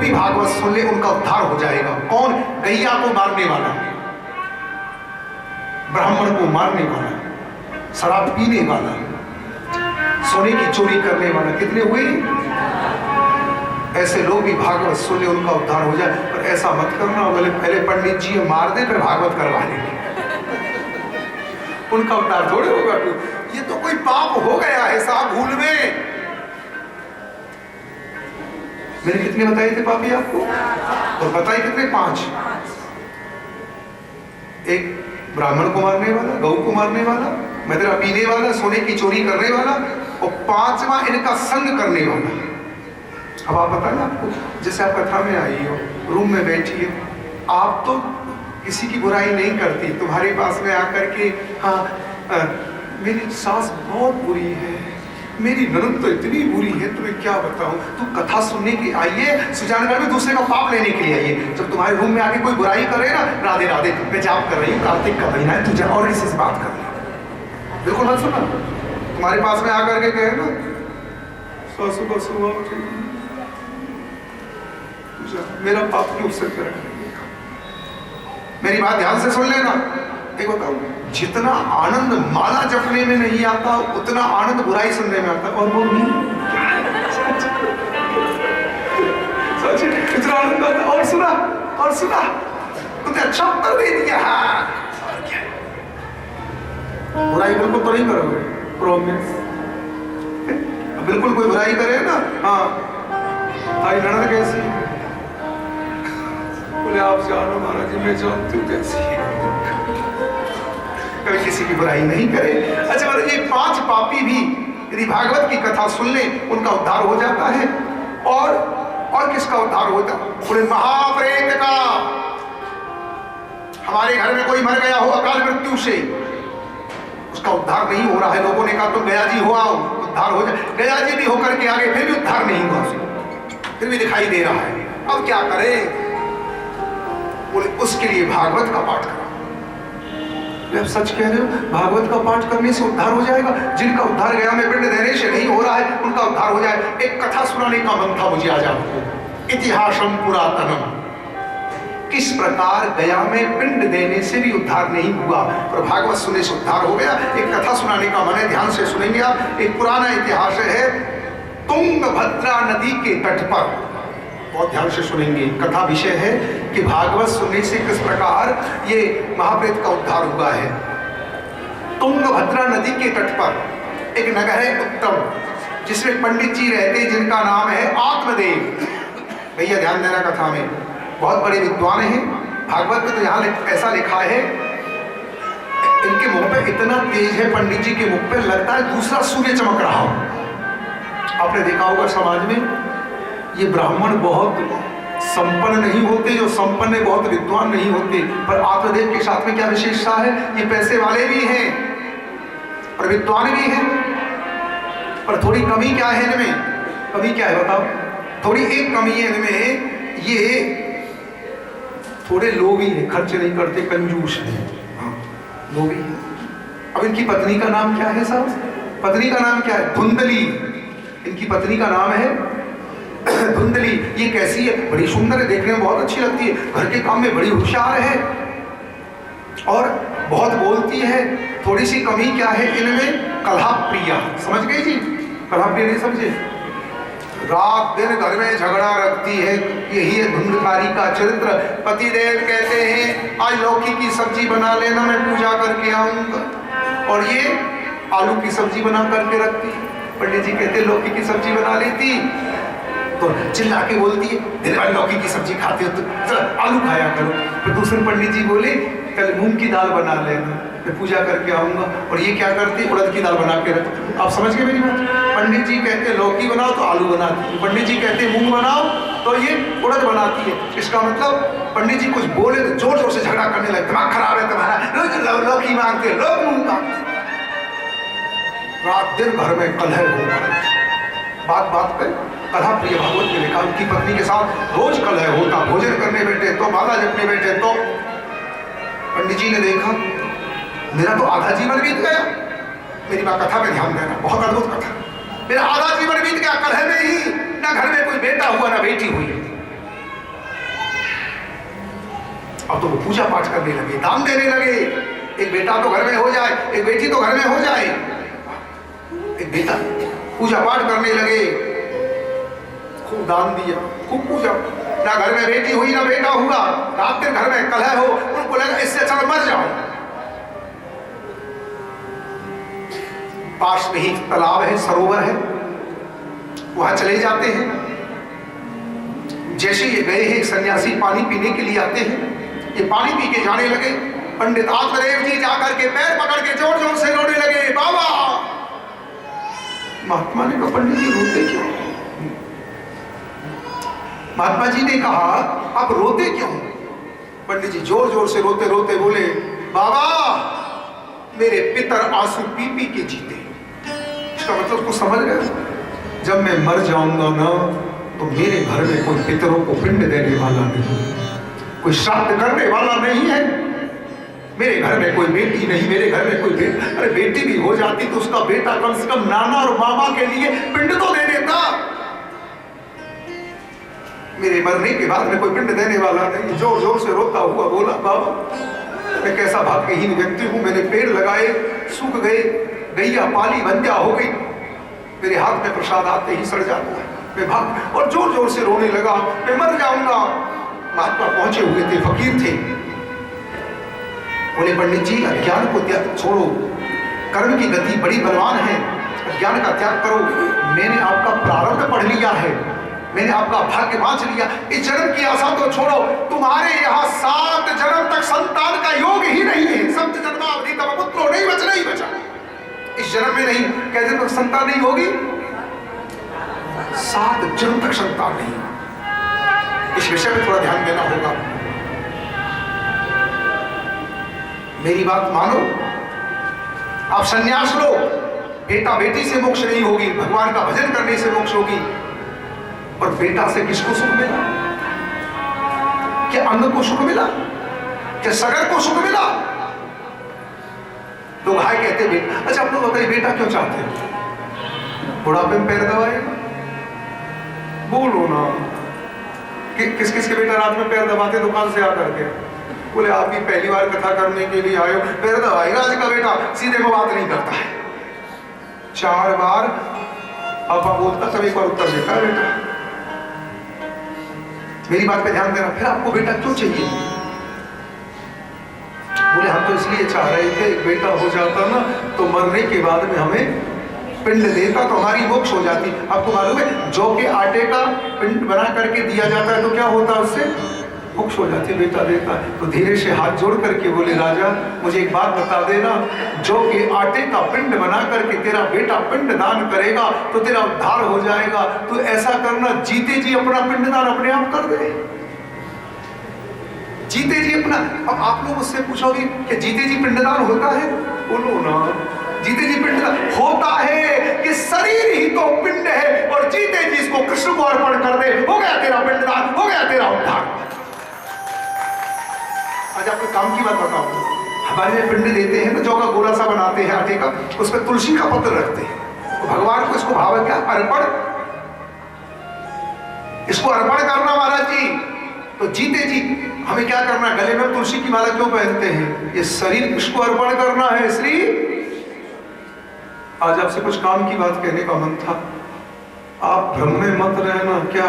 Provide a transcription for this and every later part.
भी भागवत सुन ले उनका उद्धार हो जाएगा। कौन? गैया को मारने वाला, ब्राह्मण को मारने वाला, शराब पीने वाला, सोने की चोरी करने वाला। कितने हुए? ऐसे लोग भी भागवत सुन ले उनका उद्धार हो जाए। पर ऐसा मत करना बोले पहले पंडित जी मार दे फिर भागवत करवा लेंगे, उनका उद्धार थोड़े होगा। ये तो कोई पाप हो गया है साहब भूल में। मैंने कितने बताए थे पापी आपको? और बताए कितने? 5। एक ब्राह्मण को मारने वाला, गौ को मारने वाला, मदिरा पीने वाला, सोने की चोरी करने वाला, और 5वां इनका संग करने वाला। अब आप बताएं, आपको जैसे आप कथा में आई हो, रूम में बैठी है, आप तो किसी की बुराई नहीं करती, तुम्हारे पास में आकर के हाँ मेरी सास बहुत बुरी है, मेरी ननद तो इतनी बुरी है, तुम्हें क्या बताऊं। तुम कथा सुनने की आई है, सुजानगढ़ में दूसरे का पाप लेने के लिए आई है। जब तुम्हारे रूम में आके कोई बुराई करे ना, राधे राधे मैं जाप कर रही हूँ, कार्तिक का महीना है, तुझे और किसी से बात कर ले, बिल्कुल मत सुना। तुम्हारे पास में आकर के कहे ना सासू का स्वभाव मेरा पाप क्यों से कर। मेरी बात ध्यान से सुन लेना। एक बताओ, जितना आनंद माला जपने में नहीं आता उतना आनंद बुराई सुनने में आता। और वो नहीं सच, इतना आनंद आता। और सुना और सुना, तुमने अच्छा उत्तर दे दिया। और क्या, बुराई बिल्कुल तो नहीं करोगे, प्रॉमिस। बिल्कुल कोई बुराई करे ना, हाँ ताई ननद कैसी है, बोले आप जानो महाराज जी मैं जानती हूँ कैसी है। कभी किसी की बुराई नहीं करे। अच्छा मतलब ये 5 पापी भी यदि भागवत की कथा सुन ले उनका उद्धार हो जाता है। और किसका उद्धार होता? बोले महाप्रेत का। हमारे घर में कोई मर गया हो अकाल मृत्यु से, उसका उद्धार नहीं हो रहा है। लोगों ने कहा तुम गया जी हो आओ उद्धार हो जाए। गया जी भी होकर के आगे फिर भी उद्धार नहीं हुआ, फिर भी दिखाई दे रहा है। अब क्या करें? बोले उसके लिए भागवत का पाठ करो। आप सच कह रहे हो, भागवत का पाठ करने से उद्धार हो जाएगा? जिनका उद्धार गया में पिंड देने से नहीं हो रहा है उनका उद्धार हो जाए। एक कथा सुनाने का मन था मुझे आज आपको, इतिहासम पुरातनम। किस प्रकार गया में पिंड देने से भी उद्धार नहीं हुआ पर भागवत सुनने से उद्धार हो गया। एक कथा सुनाने का मन है, ध्यान से सुनेंगे आप। एक पुराना इतिहास है, तुंगभद्रा नदी के तट पर, बहुत ध्यान से सुनेंगे। कथा विषय है कि भागवत सुनने से किस प्रकार ये महाप्रेत का उद्धार हुआ है। तुंगभद्रा नदी के तट पर एक नगर है उत्तम, जिसमें पंडित जी रहते जिनका नाम है आत्मदेव। भैया ध्यान देना, कथा में बहुत बड़े विद्वान हैं। भागवत में तो यहाँ ऐसा लिखा है, इनके मुंह पे इतना तेज है, पंडित जी के मुख पे लगता है दूसरा सूर्य चमक रहा हो। आपने देखा होगा समाज में ये ब्राह्मण बहुत संपन्न नहीं होते, जो संपन्न है बहुत विद्वान नहीं होते। पर आत्मदेव के साथ में क्या विशेषता है? ये पैसे वाले भी हैं और विद्वान भी हैं। पर थोड़ी कमी क्या है इनमें? कमी क्या है बताओ? थोड़ी एक कमी है इनमें, ये थोड़े लोभी हैं, खर्च नहीं करते, कंजूस हैं। हाँ लोभी है। अब इनकी पत्नी का नाम क्या है साहब? पत्नी का नाम क्या है? धुंधली। इनकी पत्नी का नाम है धुंधली। ये कैसी है? बड़ी सुंदर है, देखने में बहुत अच्छी लगती है, घर के काम में बड़ी होशियार है और बहुत बोलती है। थोड़ी सी कमी क्या है इनमें? कलह प्रिया। समझ गई जी? कलह प्रिया नहीं समझे? रात दिन घर में झगड़ा रखती है। यही है धुंधकारी का चरित्र। पतिदेव कहते हैं आज लौकी की सब्जी बना लेना, मैं पूजा करके आऊंगा, और ये आलू की सब्जी बना करके रखती है। पंडित जी कहते लौकी की सब्जी बना लेती तो चिल्ला के बोलती है दिन भर लौकी की सब्जी खाते हो तो आलू खाया करो। फिर दूसरे पंडित जी बोले कल मूंग की दाल बना लेना, मैं पूजा करके आऊंगा, और ये क्या करती? उड़द की दाल बना के रखती। आप समझ गए मेरी बात? पंडित जी कहते लौकी बनाओ तो आलू बनाती है, पंडित जी कहते मूंग बनाओ तो ये उड़द बनाती है। इसका मतलब पंडित जी कुछ बोले तो जोर जोर से झगड़ा करने लगे, दिमाग खराब है तुम्हारा, रोज लौकी मांगते हो, लोग मूंग मांगते। रात दिन घर में कलह हो रहा। बात बात पे कलह प्रिय भागवत में लिखा, उनकी पत्नी के साथ रोज कलह होता। भोजन करने बैठे तो माला जपने बैठे तो पंडित जी ने देखा मेरा तो आधा जीवन बीत गया। मेरी बात कथा में ध्यान देना, बहुत अद्भुत कथा। मेरा आधा जीवन बीत गया कलह में ही, ना घर में कोई बेटा हुआ ना बेटी हुई। अब तो वो पूजा पाठ करने लगे, दान देने लगे। एक बेटा तो घर में हो जाए, एक बेटी तो घर में हो जाए। एक बेटा पूजा पाठ करने लगे, खूब दान दिया, खूब पूजा। ना घर में बेटी हुई ना बेटा हुआ, रात दिन घर में कलह हो, उनको लगा इससे अच्छा मर जाओ। पास में ही तालाब है, सरोवर है, वहां चले जाते हैं। जैसे ये गए हैं, एक सन्यासी पानी पीने के लिए आते हैं, ये पानी पी के जाने लगे। पंडित आत्मदेव जी जाकर के पैर पकड़ के जोर जोर से रोने लगे, बाबा। महात्मा ने कहा, पंडित जी रोते क्यों? महात्मा जी ने कहा, आप रोते क्यों? पंडित जी जोर जोर से रोते रोते बोले, बाबा मेरे पितर आंसू पी पी के जीते। इसका मतलब कुछ समझ गए? जब मैं मर जाऊंगा ना, तो मेरे घर में कोई पितरों को पिंड देने वाला नहीं, कोई श्राद्ध करने वाला नहीं है। मेरे घर में कोई बेटी नहीं, मेरे घर में कोई बेटा, अरे बेटी भी हो जाती तो उसका बेटा कम से कम नाना और मामा के लिए पिंड तो दे देता। मेरे मरने के बाद में कोई पिंड देने वाला नहीं। जोर जोर से रोता हुआ बोला, बाबा मैं कैसा भाग्यहीन व्यक्ति हूं, मैंने पेड़ लगाए सूख गए, गैया पाली बंध्या हो गई, मेरे हाथ में प्रसाद आते ही सड़ जाता है, मैं भाग। और जोर जोर से रोने लगा, मैं मर जाऊंगा। महात्मा पहुंचे हुए थे, फकीर थे। बोले, पंडित जी अज्ञान को त्याग छोड़ो, कर्म की गति बड़ी बलवान है, अज्ञान का त्याग करो। मैंने आपका प्रारब्ध पढ़ लिया है, मैंने आपका भाग्य बांच लिया, इस जन्म की आशा तो छोड़ो। तुम्हारे यहाँ 7 जन्म तक संतान का योग ही नहीं है। सप्त जन्मावधि तब पुत्रो नहीं बचा, नहीं बचा। इस जन्म में नहीं, कैसे तक संतान नहीं होगी? 7 जन्म तक संतान नहीं। इस विषय में थोड़ा ध्यान देना होगा। मेरी बात मानो, आप संन्यास लो, बेटा बेटी से मोक्ष नहीं होगी, भगवान का भजन करने से मोक्ष होगी। और बेटा से किसको सुख मिला? क्या अंग को सुख मिला? क्या सगर को सुख मिला? लोग हाय कहते बेटा। अच्छा आप लोग बताइए, बेटा क्यों चाहते हैं? बुढ़ापे में पैर दबाएगा? बोलो ना, किस किस के बेटा रात में पैर दबाते दुकान से आकर के? बोले आप भी पहली बार कथा करने के लिए आए हो, पैर दबाएगा आज का बेटा, सीधे में बात नहीं करता है। 4 बार पापा बोलता, तब एक बार उत्तर देता है बेटा। मेरी बात पे ध्यान देना। फिर आपको बेटा क्यों चाहिए? बोले हम तो इसलिए चाह रहे थे, एक बेटा हो जाता ना तो मरने के बाद में हमें पिंड देता तो हमारी मोक्ष हो जाती। आपको मालूम है, जौ के आटे का पिंड बना करके दिया जाता है तो क्या होता है, उससे मोक्ष हो जाती। बेटा देता तो धीरे से हाथ जोड़ करके बोले, राजा मुझे एक बात बता देना, जौ के आटे का पिंड बना करके तेरा बेटा पिंड दान करेगा तो तेरा उद्धार हो जाएगा। तो ऐसा करना, जीते जी अपना पिंड दान अपने आप कर दे, जीते जी अपना। अब आप लोग उससे पूछोगे कि जीते जी पिंडदान होता है? बोलो ना, जीते जी पिंडदान होता है कि शरीर ही तो पिंड है, और जीते जी इसको कृष्ण को अर्पण कर दे, हो गया तेरा पिंडदान, हो गया तेरा उद्धार। आज आपको काम की बात बताओ, हमारे यहाँ पिंड देते हैं ना, जौ का गोला सा बनाते हैं आटे का, उस पर तुलसी का पत्र रखते हैं, तो भगवान को इसको भाव क्या? अर्पण, इसको अर्पण करना महाराज जी। तो जीते जी हमें क्या करना है? गले में तुलसी की माला क्यों पहनते हैं? ये शरीर किसको अर्पण करना है? श्री। आज आपसे कुछ काम की बात कहने का मन था, आप भ्रम में मत रहना। क्या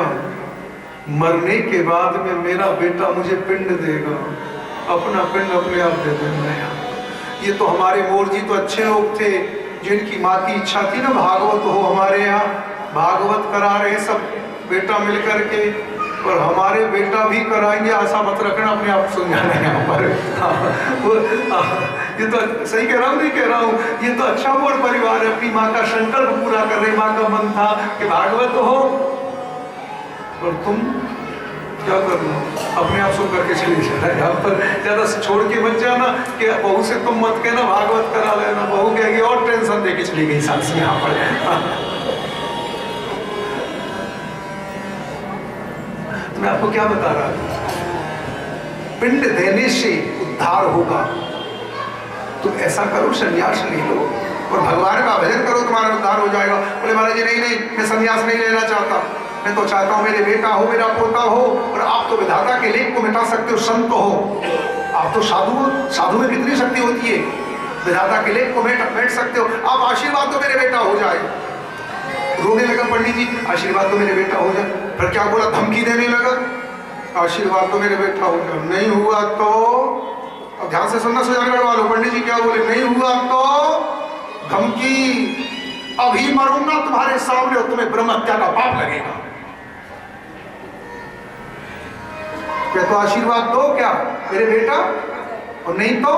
मरने के बाद में मेरा बेटा मुझे पिंड देगा, अपना पिंड अपने आप दे देना? ये तो हमारे मोर जी तो अच्छे लोग थे, जिनकी माँ की इच्छा थी ना भागवत हो हमारे यहाँ, भागवत करा रहे सब बेटा मिलकर के, और हमारे बेटा भी कराएंगे, आशा मत रखना, अपने आप सुन जाना है हमारे। ये तो सही कह रहा हूँ, नहीं कह रहा हूँ, ये तो अच्छा मोर परिवार है, अपनी माँ का संकल्प पूरा कर रहे। माँ का मन था कि भागवत हो, और तुम क्या करना, अपने आप सुन करके चली जाना। यहाँ पर ज्यादा छोड़ के मत जाना कि बहू से तुम मत कहना भागवत करा लेना, बहू कहेगी और टेंशन दे के चली गई सास यहाँ पर। मैं आपको क्या बता रहा हूं, पिंड देने से उद्धार होगा। तुम ऐसा करो, संन्यास ले लो और भगवान का भजन करो, तुम्हारा उद्धार हो जाएगा। बोले महाराज जी नहीं नहीं, मैं संन्यास नहीं लेना चाहता। मैं तो चाहता हूँ मेरे बेटा हो, मेरा पोता हो, और आप तो विधाता के लेख को मिटा सकते हो, संत हो। आप तो साधु में कितनी शक्ति होती है, विधाता के लेख को बैठ सकते हो। आप आशीर्वाद तो मेरे बेटा हो जाए। रोने लगा पंडित जी, आशीर्वाद तो मेरे बेटा हो जाए। फिर क्या बोला, धमकी देने लगा, आशीर्वाद तो मेरे बेटा हो जाए, नहीं हुआ तो, अब ध्यान से सुनना सुजानगढ़ वालों, पंडित जी क्या बोले, नहीं हुआ तो धमकी, अभी मरूंगा तुम्हारे सामने और तुम्हें ब्रह्म हत्या का पाप लगेगा। क्या तो आशीर्वाद दो क्या मेरे बेटा, और नहीं तो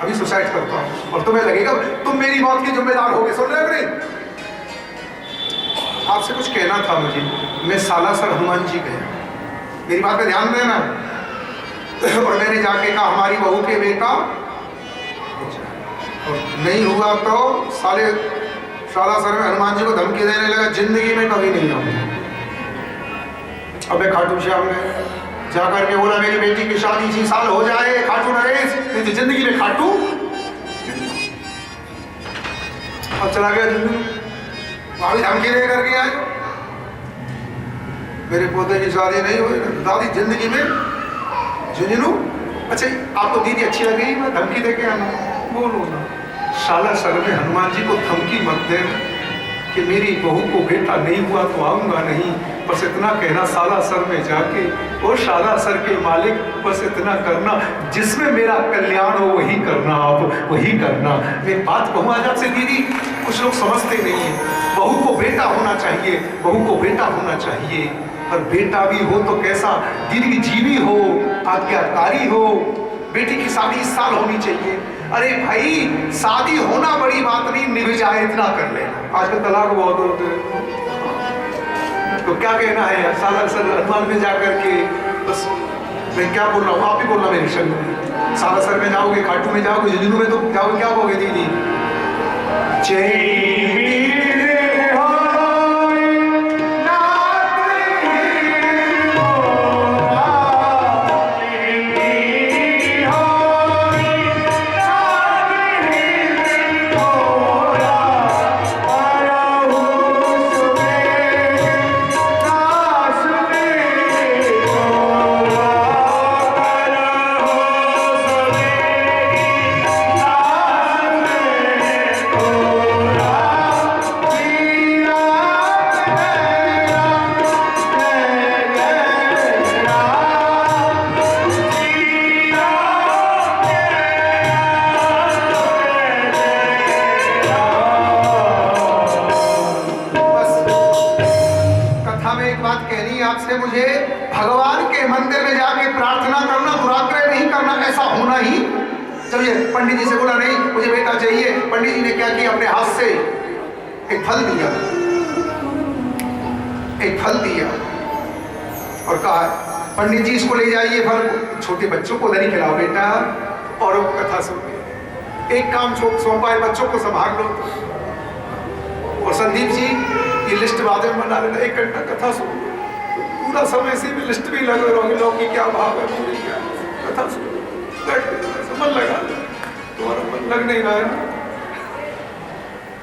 अभी सुसाइड करता हूं और तुम्हें लगेगा तुम मेरी मौत के जिम्मेदार होगे। सुन रहे हो नहीं? आपसे कुछ कहना था मुझे। मैं सालासर हनुमान जी गया, मेरी बात पे ध्यान देना। और मैंने जाके कहा हमारी बहू के बेटा, और नहीं हुआ तो सालासर में हनुमान जी को धमकी देने लगा, जिंदगी में कभी नहीं आऊंगा। अबे खाटू श्याम ने जाकर के बोला मेरी बेटी की शादी इसी साल हो जाए खाटू नरेश, नहीं तो जिंदगी में खाटू। और चला गया जिंदगी, भाभी धमकी दे करके आए, मेरे पोते की शादी नहीं हुई, दादी जिंदगी में झुंझुनू। अच्छा आपको दीदी अच्छी लग रही, मैं धमकी दे के आना, बोलो ना। सालासर में हनुमान जी को धमकी मत देना कि मेरी बहू को बेटा नहीं हुआ तो आऊंगा नहीं, बस इतना कहना सालासर में जाके, और सालासर के मालिक बस इतना करना, जिसमें मेरा कल्याण हो वही करना, आप वही करना। एक बात कहूँ आज आपसे दीदी, कुछ लोग समझते नहीं है, बहू को बेटा होना चाहिए, बहू को बेटा होना चाहिए, और बेटा भी हो तो कैसा, दीदी जीवी हो, आज्ञाकारी हो, बेटी की शादी इस साल होनी चाहिए। अरे भाई शादी होना बड़ी बात नहीं, निभ जाए इतना कर लेना। आजकल तलाक बहुत होते हैं, तो क्या कहना है सालासर हनुमान में जाकर के, बस मैं क्या बोल रहा हूँ, आप ही बोलना मेरे संग में। सालासर में जाओगे, खाटू में जाओगे, झुंझुनू में तो जाओगे, क्या बोलोगे दीदी, मुझे भगवान के मंदिर में जाके प्रार्थना करना, दुराग्रह नहीं करना, ऐसा होना ही। चलिए पंडित जी से बोला नहीं मुझे बेटा चाहिए, पंडित जी ने क्या किया, अपने हाथ से एक फल दिया, एक फल दिया और कहा पंडित जी इसको ले जाइए, फल छोटे बच्चों को नहीं खिलाओ बेटा, और कथा सुन, एक काम सौंपा है, बच्चों को संभाल लो। और संदीप जी ये लिस्ट बाद में बना लेना, 1 घंटा कथा सुन, पूरा समय इसी में लिस्ट भी लगे रहोगे, लोग की क्या भाव है, पूरी क्या कथा मन लगा, तुम्हारा मन लग नहीं रहा है ना,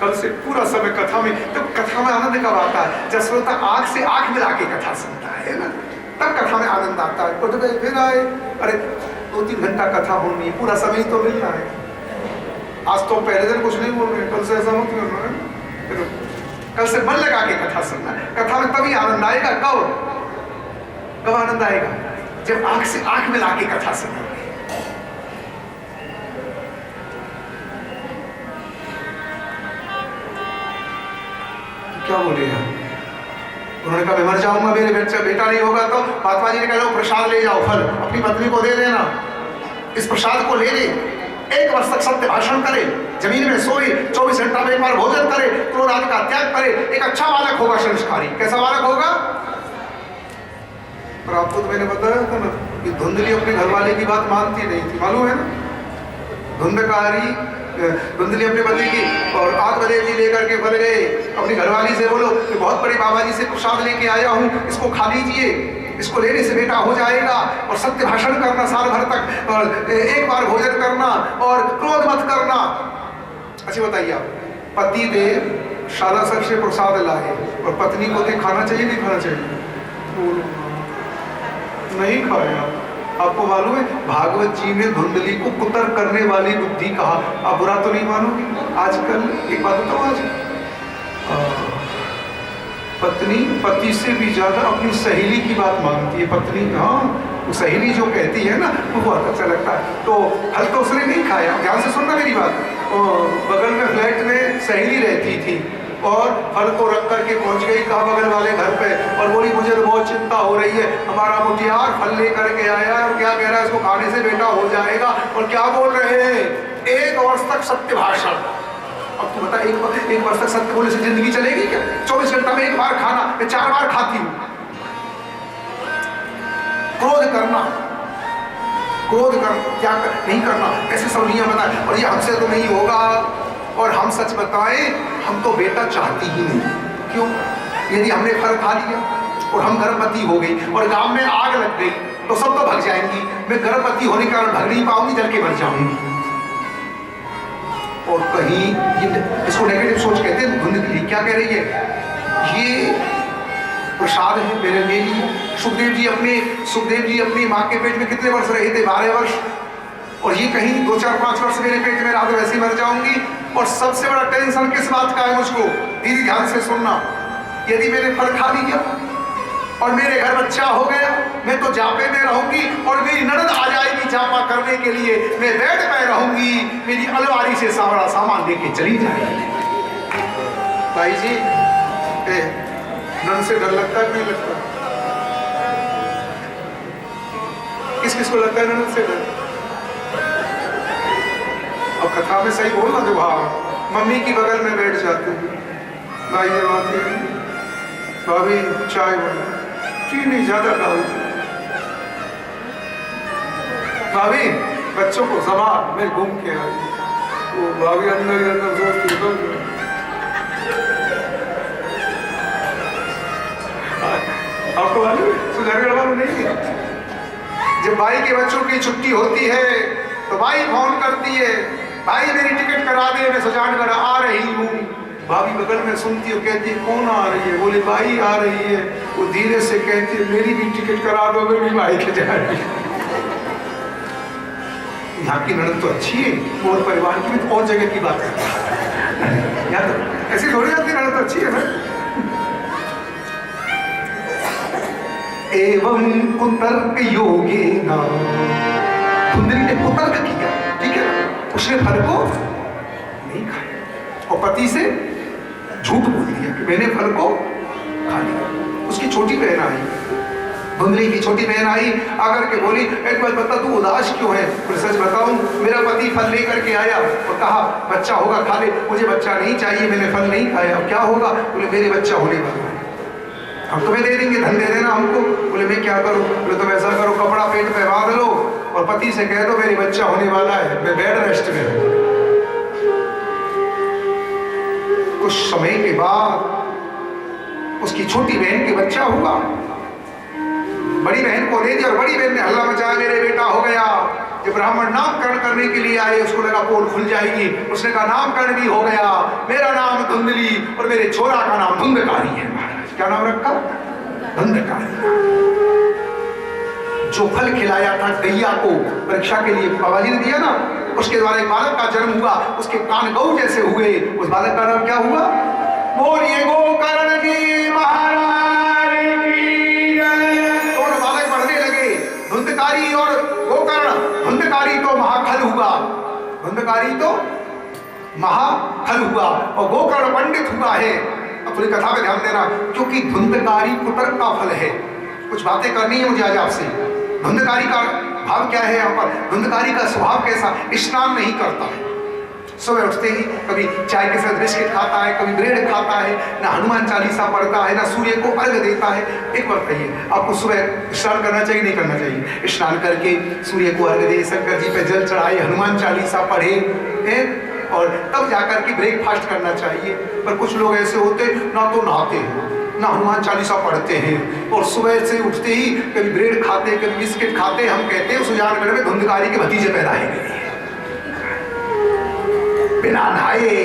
कल से पूरा समय कथा में। तो कथा में आनंद कब आता है, जब श्रोता आंख से आंख मिला के कथा सुनता है ना, तब कथा में आनंद आता है। उठ गए फिर आए, अरे 2-3 घंटा कथा होनी है, पूरा समय तो मिलना है। आज तो पहले दिन कुछ नहीं बोल रहे, कल से ऐसा मत करना है, कल से मन लगा के कथा सुनना। कथा में तभी आनंद आएगा, कब आनंद आएगा, जब आंख से आंख मिला के कथा सुनोगे। क्या बोले यार, उन्होंने कहा मैं मर जाऊंगा, मेरे बेटा नहीं होगा तो महात्मा जी ने कहा प्रसाद ले जाओ, फल अपनी पत्नी को दे देना, इस प्रसाद को ले ले, 1 वर्ष तक सत्य भाषण करे, जमीन में सोए, 24 घंटा में 1 बार भोजन करे, क्रोध आदि का त्याग करे, एक अच्छा बालक होगा, संस्कारी। कैसा बालक होगा? और आपको तो मैंने बताया था ना कि धुंधली अपने घरवाले की बात मानती नहीं थी, मालूम है ना, धुंधली अपने पति की, और 8 बजे जी लेकर के भर गए, अपनी घरवाली से बोलो कि बहुत बड़े बाबा जी से प्रसाद लेके आया हूँ, इसको खा लीजिए, इसको लेने से बेटा हो जाएगा, और सत्य भाषण करना साल भर तक, और 1 बार भोजन करना, और क्रोध मत करना। अच्छा बताइए आप, पति देव शाला सर से प्रसाद लाए और पत्नी को दे, खाना चाहिए नहीं खाना चाहिए? नहीं खाया। आपको मालूम है भागवत जी में धुंधली को कुतर करने वाली बुद्धि कहा। आप बुरा तो नहीं मानोगे? आजकल एक बात बताओ, आज पत्नी पति से भी ज्यादा अपनी सहेली की बात मानती है। पत्नी, हाँ, सहेली जो कहती है ना वो बहुत अच्छा लगता है। तो फल तो उसने नहीं खाया, ध्यान से सुनना मेरी बात। बगल में फ्लैट में सहेली रहती थी और फल को रख करके पहुंच गई कहा बगल वाले घर पे और बोली मुझे तो बहुत चिंता हो रही है, हमारा मुखियार फल लेकर के आया और क्या कह रहा है इसको खाने से बेटा हो जाएगा। और क्या बोल रहे हैं? 1 वर्ष तक सत्य भाषण। अब तू बता, एक वर्ष तक सत्य बोलने से जिंदगी चलेगी क्या? 24 घंटा में 1 बार खाना, मैं 4 बार खाती हूँ। क्रोध करना, क्रोध कर क्या नहीं करना, ऐसे सब नियम बताए। और ये हमसे तो नहीं होगा। और हम सच बताएं, हम तो बेटा चाहती ही नहीं। क्यों? यदि हमने फल खा लिया और हम गर्भवती हो गई और गांव में आग लग गई तो सब तो भग जाएंगी। मैं गर्भवती होने के कारण भग नहीं पाऊंगी, जल के मर जाऊंगी। और कहीं इसको नेगेटिव सोच कहते हैं। धुंधली क्या कह रही है? ये प्रसाद है मेरे लिए। सुखदेव जी अपनी माँ के पेट में कितने वर्ष रहे थे? 12 वर्ष। और ये कहीं 2, 4, 5 वर्ष मेरे पेट में रहा तो वैसे ही मर जाऊंगी। और सबसे बड़ा टेंशन किस बात का है मुझको? दीदी ध्यान से सुनना, यदि मैंने फल खा लिया और मेरे घर बच्चा हो गया, मैं तो जापे में रहूंगी और मेरी ननद आ जाएगी जापा करने के लिए। मैं बेड पे रहूंगी, मेरी अलमारी से सारा सामान लेके चली जाएगी। भाई जी, नन से डर लगता है नहीं लगता? किस किस को लगता है नन से डर? और कथा में सही बोलना जो भाव, मम्मी की बगल में बैठ जाते हैं, भाई ये बात है, भाभी चाय बना, चीनी ज्यादा डाल, भाभी बच्चों को संभाल, मैं घूम के आई। वो भाभी अंदर ही अंदर सोचती है आपको मालूम है सुधारगढ़ वालों नहीं है। जब भाई के बच्चों की छुट्टी होती है तो भाई फोन करती है, भाई मेरी टिकट करा दे, मैं सुजानगढ़ आ रही हूँ। भाभी बगल में सुनती है, कहती है कौन आ रही है? बोले भाई आ रही है। वो धीरे से कहती है मेरी भी टिकट करा दो, मैं भी भाई के जा रही हूँ। यहाँ की ननद तो अच्छी है, और परिवार की भी और जगह की बात है। यहाँ तो ऐसी थोड़ी आपकी ननद तो अच्छी है ना। एवं कुतर्क योगेना, धुंधली ने कुतर्क किया, ठीक है, उसने फल को नहीं खाया और पति से झूठ बोल दिया कि मैंने फल को खा लिया। उसकी छोटी बहन आई, धुंधली की छोटी बहन आई, आकर के बोली एक बात बता तू उदास क्यों है? बोले सच बताऊं, मेरा पति फल लेकर के आया और कहा बच्चा होगा खा ले। मुझे बच्चा नहीं चाहिए, मैंने फल नहीं खाया। अब क्या होगा? बोले मेरे बच्चा होने वाला है, हम तुम्हें दे देंगे, धन दे देना हमको। बोले मैं क्या करूं? बोले तुम ऐसा करो, कपड़ा पेट पे बांध लो और पति से कह दो मेरी बच्चा होने वाला है, मैं बेड रेस्ट में हूं। कुछ समय के बाद उसकी छोटी बहन के बच्चा हुआ, बड़ी बहन को दे दिया और बड़ी बहन ने हल्ला मचाया मेरे बेटा हो गया। जब ब्राह्मण नामकरण करने के लिए आए उसको लगा पोल खुल जाएगी, उसने कहा नामकरण भी हो गया, मेरा नाम धुंधली और मेरे छोरा का नाम धुंधकारी है। क्या नाम रखा? धुंधकारी। जो फल खिलाया था गैया को परीक्षा के लिए बाबा जी ने दिया ना, उसके द्वारा एक बालक का जन्म हुआ, उसके कान गौ जैसे हुए। उस बालक का नाम क्या हुआ? बोलिए गोकर्ण जी महाराज की जय। दोनों बालक बढ़ने लगे, धुंधकारी और गोकर्ण। धुंधकारी तो महाखल हुआ, धुंधकारी तो महाखल हुआ और गोकर्ण पंडित हुआ है। अब थोड़ी कथा पे ध्यान देना, क्योंकि धुंधकारी कुतर्क का फल है। कुछ बातें करनी है मुझे आज आपसे। धुंधकारी का भाव क्या है यहाँ पर? धुंधकारी का स्वभाव कैसा? स्नान नहीं करता है, सुबह उठते ही कभी चाय के साथ बिस्किट खाता है, कभी ब्रेड खाता है, ना हनुमान चालीसा पढ़ता है, ना सूर्य को अर्घ देता है। एक बात कहिए, आपको सुबह स्नान करना चाहिए नहीं करना चाहिए? स्नान करके सूर्य को अर्घ दे, शंकर जी पे जल चढ़ाए, हनुमान चालीसा पढ़े और तब जाकर के ब्रेकफास्ट करना चाहिए। पर कुछ लोग ऐसे होते ना तो नहाते हैं ना हनुमान चालीसा पढ़ते हैं और सुबह से उठते ही कभी ब्रेड खाते, कभी बिस्किट खाते। हम कहते हैं सुजानगढ़ में धुंधकारी के भतीजे पैदा है, बिना नहाए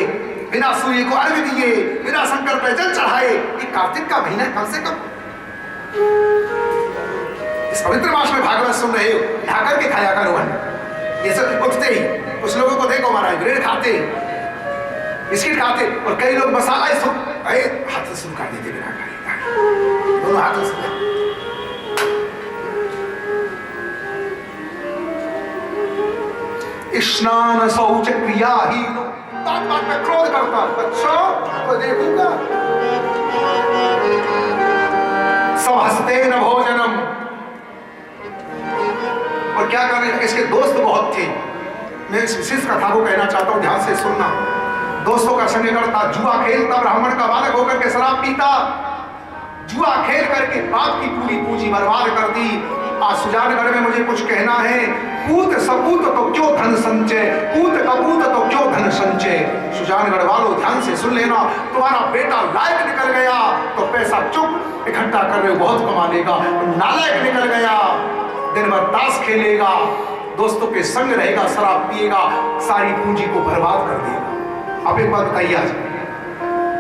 बिना सूर्य को अर्घ्य दिए, बिना शंकर पर जल चढ़ाए। ये कार्तिक का महीना कम से कम इस पवित्र मास में भागवत सुन रहे हो, नहा करके खाया करो अन्न। ये सब उठते ही कुछ लोगों को देखो महाराज ब्रेड खाते, बिस्किट खाते, और कई लोग मसाला हाथ से शुरू कर देते बिना खाए, दोनों हाथों से। स्नान शौच क्रियाहीन, बात बात में क्रोध करता, अच्छा तो देखूंगा। सहस्तेन भोजनम, और क्या कर रहे हैं, इसके दोस्त बहुत थे। मैं इस विशेष कथा को कहना चाहता हूं, ध्यान से सुनना। दोस्तों का संग करता, जुआ खेलता, ब्राह्मण का बालक होकर के शराब पीता, जुआ खेल करके बाप की पूरी पूंजी बर्बाद कर दी। आज सुजानगढ़ में मुझे कुछ कहना है, पूत सपूत तो क्यों धन संचय, पूत कपूत तो क्यों धन संचय। सुजानगढ़ वालों ध्यान से सुन लेना, तुम्हारा बेटा लायक निकल गया तो पैसा चुप इकट्ठा कर रहे हो, बहुत कमा लेगा। नालायक निकल गया, दिन भर ताश खेलेगा, दोस्तों के संग रहेगा, शराब पिएगा, सारी पूंजी को बर्बाद कर देगा। अब एक बात बताइए, आज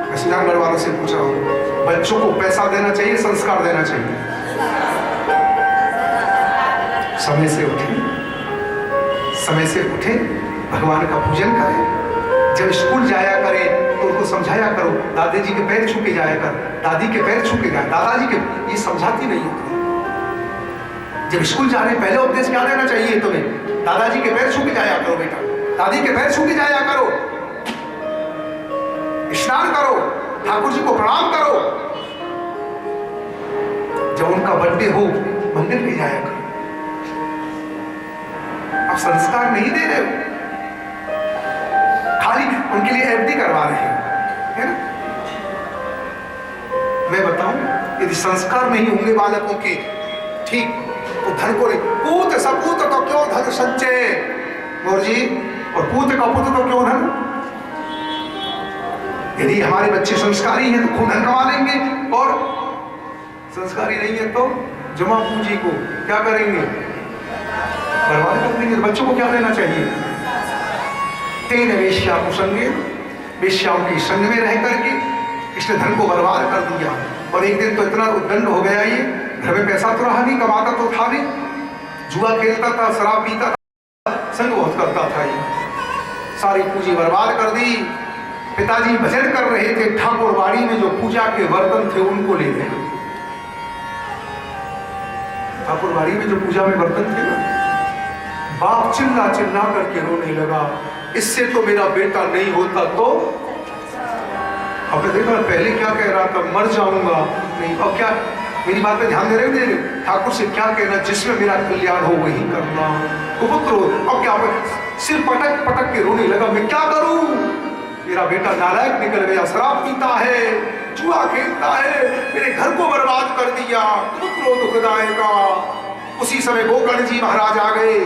मैं सुजानगढ़ वालों से पूछ रहा हूँ, बच्चों को पैसा देना चाहिए, संस्कार देना चाहिए? समय से उठे, समय से उठे, भगवान का पूजन करें। जब स्कूल जाया करें तो उनको समझाया करो, दादी जी के पैर छू के जाया कर, दादी के पैर छू के जाए, दादाजी के, ये समझाती नहीं है। जब स्कूल जा रहे पहले उपदेश क्या देना चाहिए तुम्हें? दादाजी के पैर छू के जाया करो बेटा, दादी के पैर छू के जाया करो, स्नान करो, ठाकुर जी को प्रणाम करो। जब उनका बर्थडे हो मंदिर में जाया करो। आप संस्कार नहीं दे रहे हो, खाली उनके लिए एफडी करवा रहे हैं, है ना? मैं बताऊं, यदि संस्कार नहीं होंगे बालकों के ठीक, तो धन को नहीं, पूत सपूत तो क्यों धन संचय, मोर जी, और पूत कपूत तो क्यों धन। यदि हमारे बच्चे संस्कारी हैं तो खूब धन कमा लेंगे, और संस्कारी नहीं है तो जमा पूंजी को क्या करेंगे, बर्बाद कर देंगे। बच्चों को क्या देना चाहिए? तेन वेश्या कुसंगे, वेश्याओं की संग में रह करके इसने धन को बर्बाद कर दिया। और एक दिन तो इतना उद्दंड हो गया, ये घर में पैसा तो रहा नहीं, कमाता तो था नहीं, जुआ खेलता था, शराब पीता था, संग बहुत करता था, ये सारी पूंजी बर्बाद कर दी। पिताजी भजन कर रहे थे, ठाकुर बाड़ी में जो पूजा के बर्तन थे उनको ले गए। ठाकुर बाड़ी में जो पूजा में बर्तन थे ना, बाप चिल्ला चिल्ला करके रोने लगा, इससे तो मेरा बेटा नहीं होता तो। आपने देखा पहले क्या कह रहा था, मर जाऊंगा नहीं, और क्या, मेरी बात पे ध्यान दे रहे हो? ठाकुर से क्या कहना, जिसमें मेरा कल्याण हो वही करना, कुपुत्र हो। अब क्या, सिर पटक पटक के रोने लगा, मैं क्या करूं, मेरा बेटा नालायक निकल गया, शराब पीता है, जुआ खेलता है, मेरे घर को बर्बाद कर दिया, कुपुत्रो दुखदायका। उसी समय गोकर्ण जी महाराज आ गए।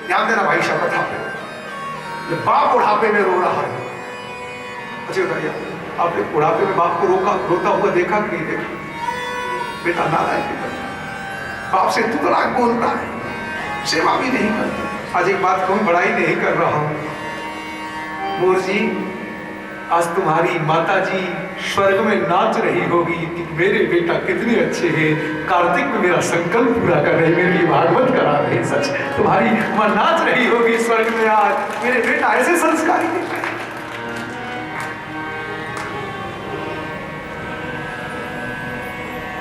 ध्यान देना भाई साहब कथा पे, बाप बुढ़ापे में रो रहा है। अच्छा बताइए, आपने बुढ़ापे में बाप को रोता हुआ देखा कि नहीं देखा? बेटा नारायण बाप से तुतलाक बोलता है, सेवा भी नहीं करता। आज एक बात कहूं, बड़ाई नहीं कर रहा हूं, मोर जी, आज तुम्हारी माता जी स्वर्ग में नाच रही होगी कि मेरे बेटा कितने अच्छे हैं, कार्तिक में मेरा संकल्प पूरा कर रहे, मेरे लिए भागवत करा रहे। सच, तुम्हारी मां नाच रही होगी स्वर्ग में, आज मेरे बेटा ऐसे संस्कारी है।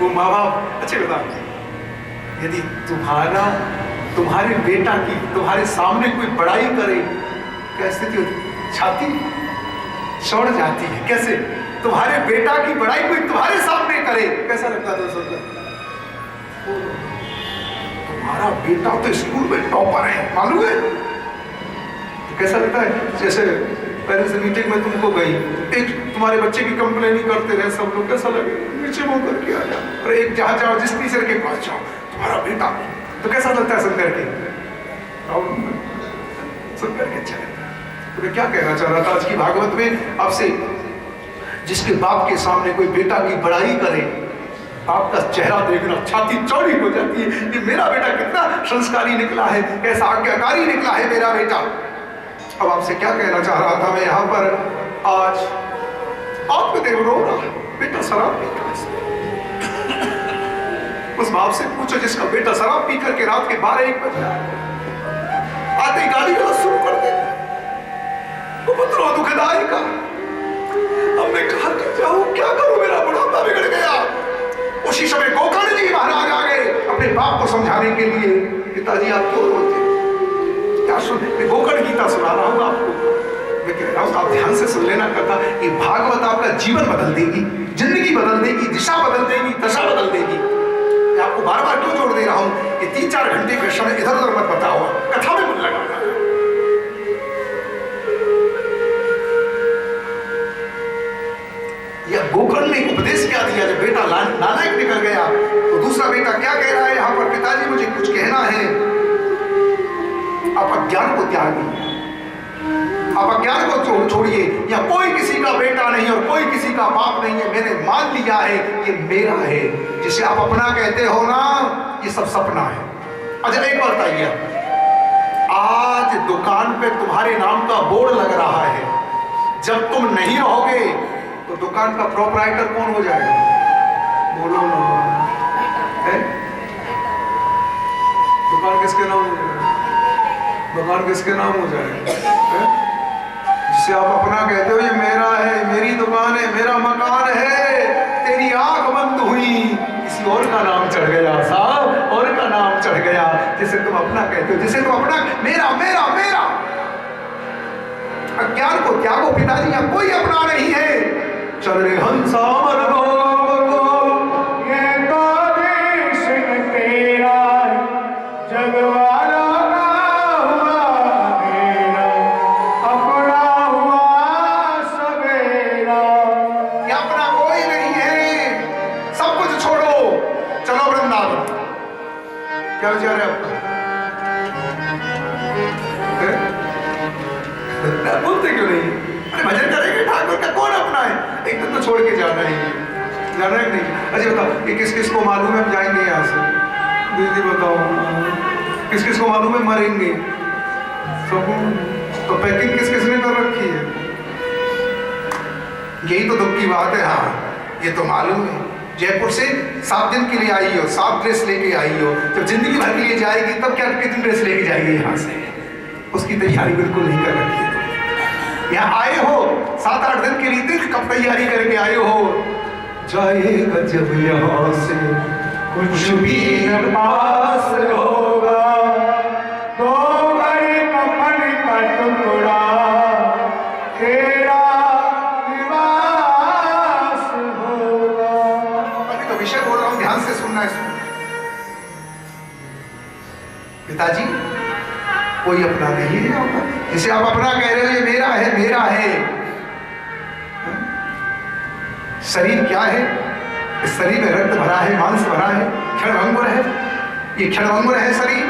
वो माँ बाप अच्छे बता, यदि तुम्हारे बेटा की तुम्हारे सामने कोई बड़ाई करे, क्या स्थिति होती? छाती छोड़ जाती है। कैसे? तुम्हारे बेटा की बड़ाई कोई तुम्हारे सामने करे, कैसा लगता है दोस्तों? तुम्हारा बेटा तो स्कूल में टॉपर है, मालूम है? तो कैसा लगता है? जैसे पेरेंट्स मीटिंग में तुमको गई, एक तुम्हारे बच्चे की कंप्लेन ही करते रहे सब लोग, कैसा लगे? नीचे मुंह करके आ जाओ, और एक जहां जाओ जिस टीचर के पास जाओ, तुम्हारा बेटा, तो कैसा लगता है सुन करके? सुन करके अच्छा लगता है। तो मैं क्या कहना चाह रहा था आज की भागवत में आपसे, जिसके बाप के सामने कोई बेटा की बड़ाई करे, आपका चेहरा देखना, छाती चौड़ी हो जाती है, ये मेरा बेटा कितना संस्कारी निकला है, कैसा आज्ञाकारी निकला है मेरा बेटा। अब आपसे क्या कहना चाह रहा था मैं यहाँ पर, आज आत्मदेव रो रहा है, बेटा शराब पीकर। उस बाप से पूछो जिसका बेटा शराब पी करके रात के 12-1 बजे आते ही गाली गलौज शुरू कर दे, वो पुत्रों दुखदाई का। हमने कहा कि जाऊं क्या करूं, मेरा बुढ़ापा बिगड़ गया। उसी समय गोकर्ण जी महाराज आ गए अपने बाप को समझाने के लिए। पिताजी आप क्यों रोते? क्या सुन, मैं गोकर्ण गीता सुना रहा हूं आपको, मैं कह रहा हूं आप ध्यान से सुन लेना। कथा ये भागवत आपका जीवन बदल देगी, जिंदगी बदल देगी, दिशा बदल देगी, दशा बदल देगी। मैं आपको बार बार क्यों जोड़ दे रहा हूं? ये 3-4 घंटे का समय इधर उधर मत बताओ, कथा में मन लगाना। या गोकर्ण ने उपदेश क्या दिया? जब बेटा नालायक निकल गया तो दूसरा बेटा क्या कह रहा है यहां पर? पिताजी मुझे कुछ कहना है। आप अज्ञान को त्याग दीजिए, आप अज्ञान को छोड़िए। या कोई किसी का बेटा नहीं और कोई किसी का बाप नहीं है, मैंने मान लिया है ये मेरा है। जिसे आप अपना कहते हो ना, ये सब सपना है। अच्छा एक बात बताइए, आज दुकान पे तुम्हारे नाम का बोर्ड लग रहा है, जब तुम नहीं रहोगे तो दुकान का प्रोपराइटर कौन हो जाएगा? बोलो ना, दुकान किसके नाम हो जाएगा? दुकान किसके नाम हो जाएगा? जिसे आप अपना कहते हो ये मेरा है, मेरी दुकान है, मेरा मकान है, तेरी आंख बंद हुई, किसी और का नाम चढ़ गया साहब, और का नाम चढ़ गया। जिसे तुम अपना कहते हो, जिसे तुम अपना मेरा मेरा मेरा। अज्ञान को त्यागो पिताजी, यहाँ कोई अपना नहीं है। चल रे हंसा मन ये तो देश तेरा जगवाला का हुआ मेरा, अपना हुआ सवेरा। ये अपना कोई नहीं है, सब कुछ छोड़ो, चलो वृंदावन। क्या विचार है आपका? बोलते क्यों नहीं? अरे भजन करेंगे, ठाकुर का कौन अपना है? एक दिन तो छोड़ के जाना ही है, जाना है नहीं? अच्छा बताओ, ये किस किस को मालूम है हम जाएंगे यहाँ से? दीदी बताओ, किस किस को मालूम है मरेंगे? सबको। तो पैकिंग किस किसने कर रखी है? यही तो दुख की बात है। हाँ ये तो मालूम है, जयपुर से 7 दिन के लिए आई हो, 7 ड्रेस लेके आई हो, जब जिंदगी भर के लिए जाएगी तब क्या कितनी ड्रेस लेके जाएगी यहाँ से? उसकी तैयारी बिल्कुल नहीं कर रखी है। यहाँ आए हो 7-8 दिन के लिए, दिन कब तैयारी करके आए हो? जाएगा जब यहाँ से कुछ भी न पास होगा, तो गए कफन का टुकड़ा तेरा निवास होगा। अभी तो विषय बोल रहा हूँ, ध्यान से सुनना है। पिताजी कोई अपना नहीं है, जिसे आप अपना कह रहे हो ये मेरा है, मेरा है। शरीर क्या है? इस शरीर में रक्त भरा है, मांस भरा है, क्षणभंगुर है। ये क्षणभंगुर है शरीर,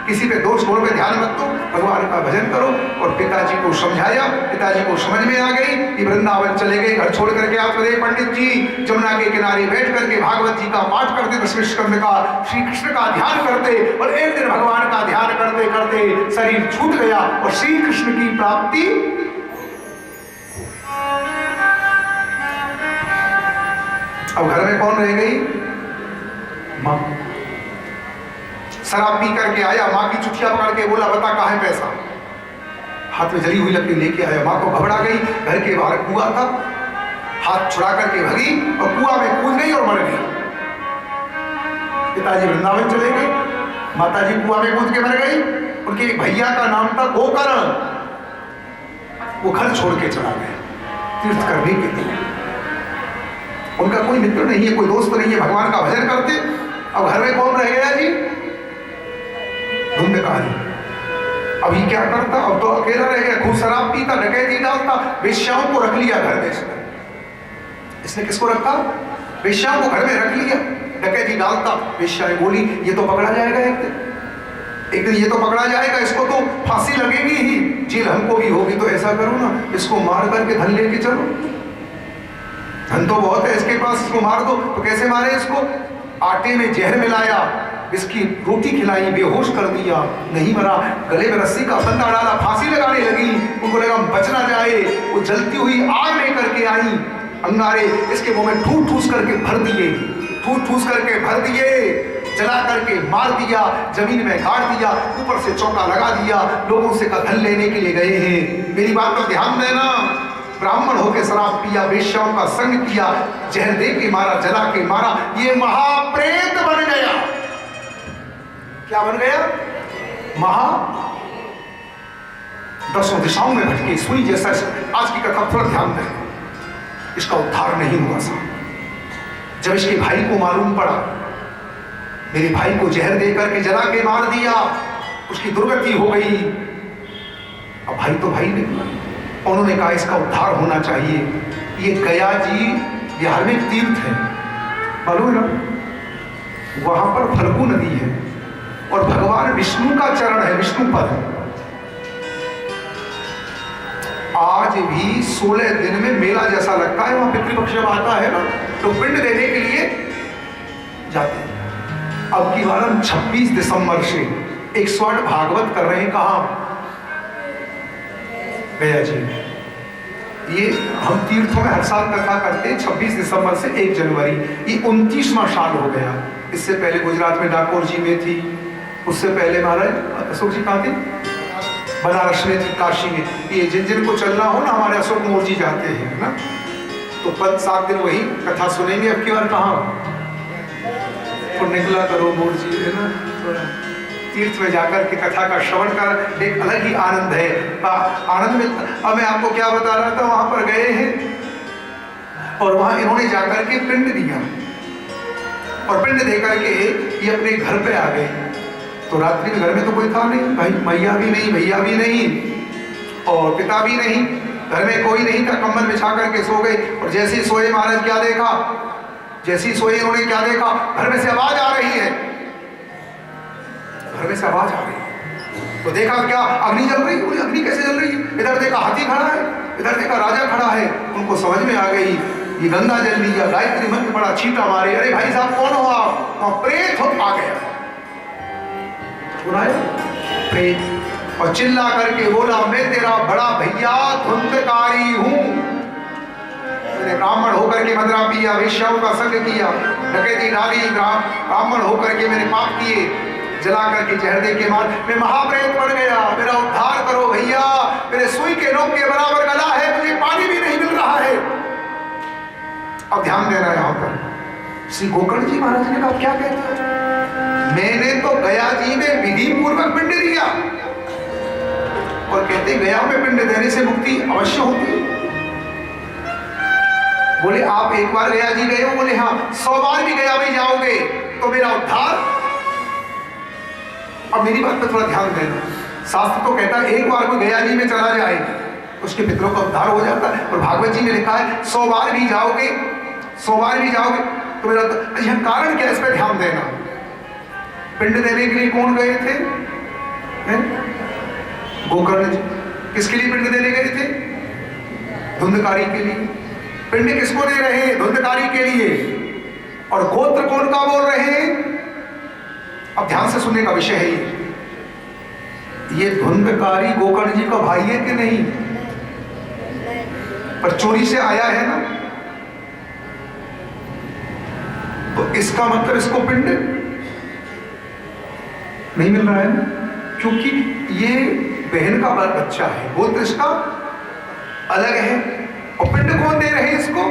किसी पे दोष गुण पे ध्यान मत दो, भगवान का भजन करो। और पिताजी को समझाया, पिताजी को समझ में आ गई। ये वृंदावन चले गए, घर छोड़ करके आत्मदेव पंडित जी जमुना के किनारे बैठ करके भागवत जी का पाठ करते, 10वें स्कंद का, श्री कृष्ण का ध्यान करते। और एक दिन भगवान का ध्यान करते करते शरीर छूट गया और श्री कृष्ण की प्राप्ति। अब घर में कौन रह गई? मां। शराब पी करके आया, माँ की चुटिया पकड़ के बोला बता कहाँ है पैसा? हाथ में जली हुई लकड़ी लेके आया। माँ को घबरा गई, घर के बाहर कुआं था, हाथ छुड़ा करके भगी और कुआं में कूद गई और मर गई। पिताजी वृंदावन चले गए, माताजी कुआं में कूद के मर गई। उनके एक भैया का नाम था गोकर्ण, वो घर छोड़ के चला गया तीर्थ करने के लिए। उनका कोई मित्र नहीं है, कोई दोस्त नहीं है, भगवान का भजन करते। अब घर में कौन रह गया जी? धुंधकारी। अभी क्या करता? अब तो अकेला रह गया, खूब शराब पीता, डकैती डालता, वेश्याओं को रख लिया घर में। इसने किसको रखा? वेश्याओं को घर में रख लिया, डकैती डालता। वेश्याएं बोली ये तो पकड़ा जाएगा एक दिन ये तो पकड़ा जाएगा, इसको तो फांसी लगेगी ही, जेल हमको भी होगी। तो ऐसा करो ना, इसको मार करके धन लेके चलो, धन तो बहुत है इसके पास, इसको मार दो। तो कैसे मारे इसको? आटे में जहर मिलाया, इसकी रोटी खिलाई, बेहोश कर दिया, नहीं मरा, गले में रस्सी का फंदा डाला, फांसी लगाने लगी। उनको लगा बच ना जाए, वो जलती हुई आग लेकर के आई, अंगारे इसके मुंह में ठूस ठूस करके भर दिए, ठूस ठूस करके भर दिए, जला करके मार दिया, जमीन में गाड़ दिया, ऊपर से चौका लगा दिया। लोगों से का धन लेने के लिए गए हैं। मेरी बात पर ध्यान देना, ब्राह्मण होकर शराब पिया, वेश्याओं का संग किया, जहर दे के मारा, जला के मारा, ये महाप्रेत बन गया। क्या बन गया? दसों दिशाओं में भटके सुई जैसा। आज की कथा थोड़ा ध्यान दें, इसका उद्धार नहीं हुआ था। जब इसके भाई को मालूम पड़ा, मेरे भाई को जहर देकर के जला के मार दिया, उसकी दुर्गति हो गई। अब भाई तो भाई नहीं, उन्होंने कहा इसका उद्धार होना चाहिए। ये गया जी धार्मिक तीर्थ है, मालूम है ना, वहां पर फल्गु नदी है और भगवान विष्णु का चरण है, विष्णु पद। आज भी 16 दिन में मेला जैसा लगता है, वहां पितृपक्ष जब आता है ना, तो पिंड देने के लिए जाते हैं। अब की बार 26 दिसंबर से 108 भागवत कर रहे हैं। कहां? गया जी। ये हम तीर्थों में हर साल कथा करते हैं 26 दिसंबर से 1 जनवरी। ये 29वां साल हो गया। इससे पहले गुजरात में डाकोर जी में थी, उससे पहले महाराज अशोक जी कहाँ थे? बनारस में थी, काशी में। ये जिन जिन को चलना हो ना, हमारे अशोक मोर जी जाते हैं ना, तो 5-7 दिन वही कथा सुनेंगे। अब की बार कहाँ तो निकला करो मोर जी, है ना, तीर्थ में जाकर के कथा का श्रवण कर एक अलग ही आनंद है, आनंद मिलता। अब मैं आपको क्या बता रहा था, वहां पर गए हैं और वहां इन्होंने जाकर के पिंड दिया, और पिंड देकर के ये अपने घर पे आ गए। तो रात्रि में घर में तो कोई था नहीं, भाई मैया भी नहीं, भैया भी नहीं, और पिता भी नहीं, घर में कोई नहीं था। कम्बल बिछा करके सो गए, और जैसे ही सोए महाराज क्या देखा, जैसे ही सोए इन्होंने क्या देखा, घर में से आवाज आ रही है, घर में से आवाज आ रही है। तो देखा क्या, अग्नि जल रही। बोले अग्नि कैसे जल रही है? इधर देखा हाथी खड़ा है, इधर देखा राजा खड़ा है। उनको समझ में आ गई, ये गंगा जल लिया, गायत्री मंत्र बड़ा छींटा मारे। अरे भाई साहब कौन हो आप? प्रेत हो आ गया, सुना है? प्रेत। और चिल्ला करके बोला, मैं तेरा बड़ा भैया धुंधकारी हूं, मैंने ब्राह्मण होकर के मदरा पिया, वेश्याओं का संग किया, डकैती डाली, ब्राह्मण होकर के मैंने पाप किए, जला करके जहर दे के मार, मैं महाप्रेत बन गया, मेरा उद्धार करो भैया, मेरे सुई के नोक के बराबर गला है, मुझे पानी भी नहीं मिल रहा है। अब ध्यान देना यहां पर श्री गोकर्ण जी महाराज ने कहा, क्या कहते हैं? मैंने तो गया जी में विधि पूर्वक पिंड दिया, और कहते गया में पिंड देने से मुक्ति अवश्य होती है। बोले आप एक बार गया जी गए हो? बोले हाँ। 100 बार भी गया भी जाओगे तो मेरा उद्धार। अब मेरी बात पर थोड़ा ध्यान देना, शास्त्र तो कहता है एक बार कोई गया जी में चला जाए उसके पितरों का उद्धार हो जाता है, और भागवत जी में लिखा है 100 बार भी जाओगे, 100 बार भी जाओगे तो मेरा। यह कारण क्या है, इस पर ध्यान देना। पिंड देने के लिए कौन गए थे? गोकर्ण जी। किसके लिए पिंड देने गए थे? धुंधकारी के लिए। पिंड किसको दे रहे हैं? धुंधकारी के लिए। और गोत्र कौन का बोल रहे हैं? अब ध्यान से सुनने का विषय है ये धुंधकारी गोकर्ण जी का भाई है कि नहीं? पर चोरी से आया है ना, तो इसका मतलब इसको पिंड नहीं मिल रहा है ना, क्योंकि ये बहन का बच्चा है, गोत्र इसका अलग है, और पिंड कौन दे रहे हैं इसको?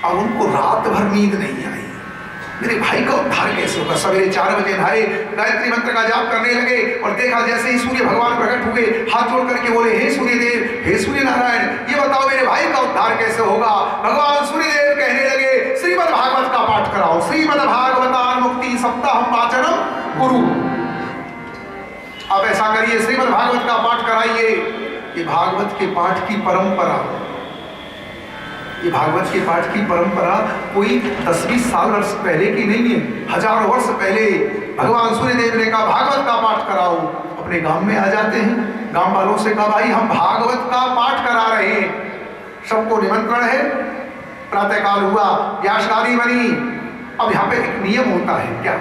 अब उनको रात भर नींद नहीं आई, मेरे भाई का उद्धार कैसे होगा? सवेरे 4 बजे नहाए, गायत्री मंत्र का जाप करने लगे, और देखा जैसे ही सूर्य भगवान प्रकट हुए, हाथ जोड़ करके बोले, हे सूर्यदेव, हे सूर्य नारायण, ये बताओ मेरे भाई का उद्धार कैसे होगा? भगवान सूर्यदेव कहने लगे, श्रीमद् भागवत का पाठ कराओ, श्रीमद् भागवतान मुक्ति सप्ताह पाचनम गुरु। अब ऐसा करिए, श्रीमद् भागवत का पाठ कराइए। ये भागवत के पाठ की परंपरा, ये भागवत के पाठ की परंपरा कोई 10-20 साल वर्ष पहले की नहीं है, हजारों वर्ष पहले भगवान सूर्यदेव ने कहा भागवत का पाठ कराओ। अपने गांव में आ जाते हैं, गांव वालों से कहा भाई हम भागवत का पाठ करा रहे हैं, सबको निमंत्रण है। प्रातःकाल हुआ, व्यासगादी बनी, अब यहाँ पे एक नियम होता है क्या,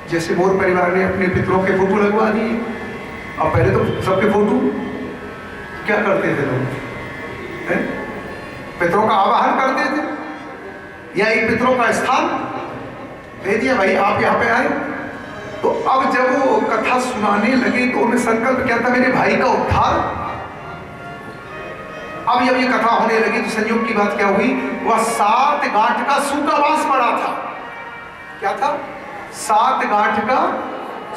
जैसे मोर परिवार ने अपने पितरों के फोटो लगवा दिए। अब पहले तो सबके फोटो क्या करते थे लोग, पितरों का आवाहन करते थे या एक पितरों का स्थान दे दिया, भाई आप यहाँ पे आए। तो अब जब वो कथा सुनाने लगे तो उन्हें संकल्प क्या था, मेरे भाई का उद्धार। अब जब ये कथा होने लगी तो संयोग की बात क्या हुई, वह 7 गांठ का सूखा बांस पड़ा था। क्या था? 7 गांठ का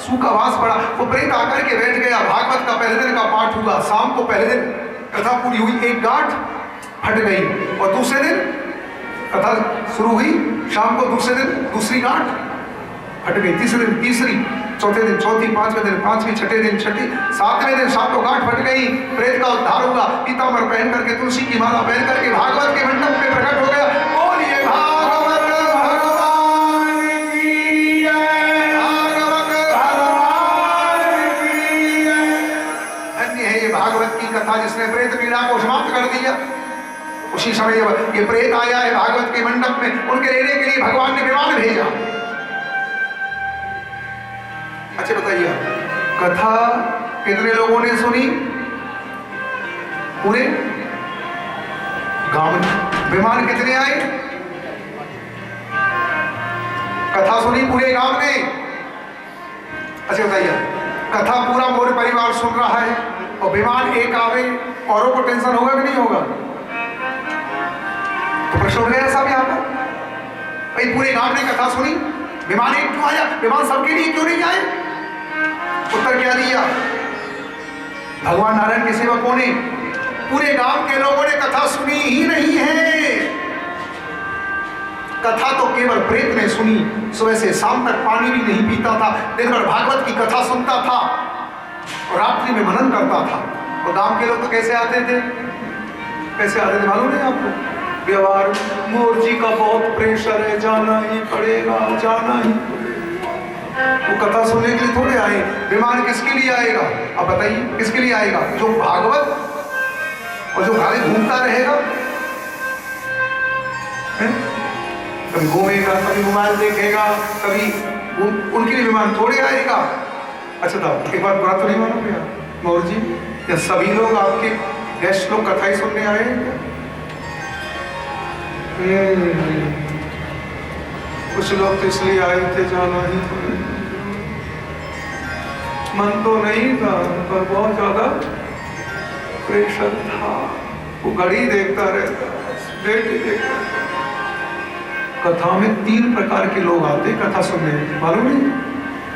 सूखा बांस पड़ा। वो प्रेत आकर के बैठ गया। भागवत का पहले दिन का पाठ हुआ, शाम को पहले दिन कथा पूरी हुई, एक गांठ फट गई और दूसरे दिन कथा शुरू हुई, शाम को दूसरे दिन दूसरी गांठ फट गई, तीसरे दिन तीसरी, चौथे दिन चौथी, पांचवें दिन पांचवी, छठे दिन छठी, 7वें दिन 7 गांठ फट गई। प्रेत का उद्धार हुआ, पीताम्बर पहन करके तुलसी की माला पहन करके भागवत के मंडप में प्रकट हो गया। बोलिए भागवत भगवान की जय, भागवत भगवान की जय। धन्य है ये भागवत की कथा जिसने प्रेत पीड़ा को समाप्त कर दिया। उसी समय जब ये प्रेत आया है भागवत के मंडप में, उनके रहने के लिए भगवान ने विमान भेजा। अच्छा बताइए, कथा कितने लोगों ने सुनी? पूरे गांव में। विमान कितने आए? कथा सुनी पूरे गांव ने। अच्छा बताइए, कथा पूरा मोर परिवार सुन रहा है और विमान एक आवे, औरों को टेंशन होगा कि नहीं होगा? तो प्रश्न उठ गया साहब यहाँ पर, भाई पूरे गांव ने कथा सुनी, विमान एक क्यों आया? विमान सबके लिए क्यों नहीं आए? उत्तर क्या दिया? भगवान नारायण के सेवकों ने, पूरे गांव के लोगों ने कथा सुनी ही नहीं है। कथा तो केवल प्रेत ने सुनी, सुबह से शाम तक पानी भी नहीं पीता था, दिन भर भागवत की कथा सुनता था और रात्रि में मनन करता था। और गांव के लोग तो कैसे आते थे? कैसे आते थे मालूम है आपको? व्यवहार, मोर जी का बहुत प्रेशर है, जाना ही पड़ेगा, जाना ही पड़ेगा। वो कथा सुनने के लिए थोड़े आए। विमान किसके लिए आएगा? अब बताइए किसके लिए आएगा? जो भागवत और जो खाली घूमता रहेगा, कभी घूमेगा, कभी मोबाइल देखेगा, कभी उनके लिए विमान थोड़े आएगा। अच्छा था, एक बात बुरा तो नहीं मानोगे आप मोर जी, या सभी लोग आपके गेस्ट लोग कथा ही सुनने आए हैं? कुछ लोग तो इसलिए आए थे, जाना ही था, मन तो नहीं था पर बहुत ज्यादा प्रेशर था। वो घड़ी देखता रहता, डेट देखता रहता। कथा में 3 प्रकार के लोग आते हैं कथा सुनने, मालूम है?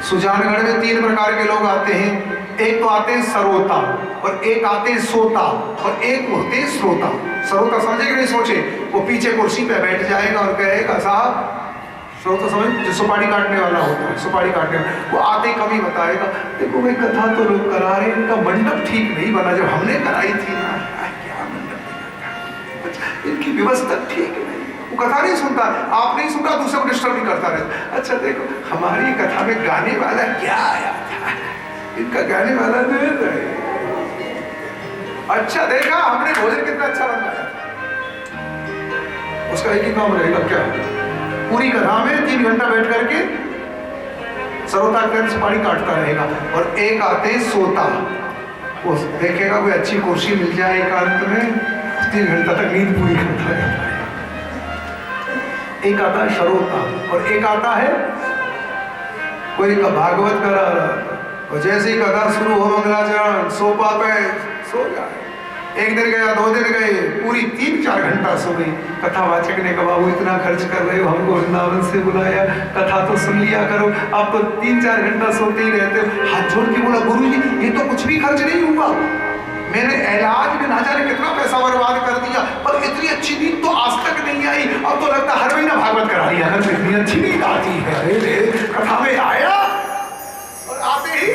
सुजानगढ़ में 3 प्रकार के लोग आते हैं। एक तो आते हैं सरोता, और एक आते हैं सोता, और एक होते हैं श्रोता। सरोता समझे कि नहीं सोचे? वो पीछे कुर्सी पे बैठ जाएगा और कहेगा साहब, श्रोता समझ, जो सुपारी काटने वाला होता है, सुपारी काटने वाला, वो आते कभी बताएगा, देखो भाई कथा तो लोग करा रहे हैं, इनका मंडप ठीक नहीं बना, जब हमने कराई थी ना, क्या मंडप, इनकी व्यवस्था ठीक नहीं। वो कथा नहीं सुनता, आप नहीं सुनता, दूसरे को डिस्टर्ब नहीं करता रहता। अच्छा देखो हमारी कथा में गाने वाला क्या आया था, इनका गाने वाला दे रहे। अच्छा देखा हमने भोजन कितना अच्छा बनाया, उसका एक ही काम रहेगा क्या? पूरी कथा में 3 घंटा बैठ करके सरोता कर सुपारी काटता रहेगा। और एक आते सोता, वो देखेगा कोई अच्छी कुर्सी मिल जाए एकांत में, 3 घंटा तक नींद पूरी करता रहता है। एक आता है श्रोता और एक आता है कोई का भागवत करा रहा, और जैसे ही कथा शुरू हो मंगलाचरण सोफा पे सो जाए। एक दिन गया, 2 दिन गए, पूरी 3-4 घंटा सो गई। कथावाचक ने कहा बाबू इतना खर्च कर रहे हो, हमको वृंदावन से बुलाया, कथा तो सुन लिया करो, आप तो 3-4 घंटा सोते ही रहते हो। हाथ जोड़ के बोला गुरुजी ये तो कुछ भी खर्च नहीं हुआ, मैंने इलाज में ना जाने कितना पैसा बर्बाद कर दिया, पर इतनी अच्छी नींद तो आज तक नहीं आई। अब तो लगता हर महीना भागवत करा लिया, अगर इतनी अच्छी नींद आती है। अरे कथा में आया और आते ही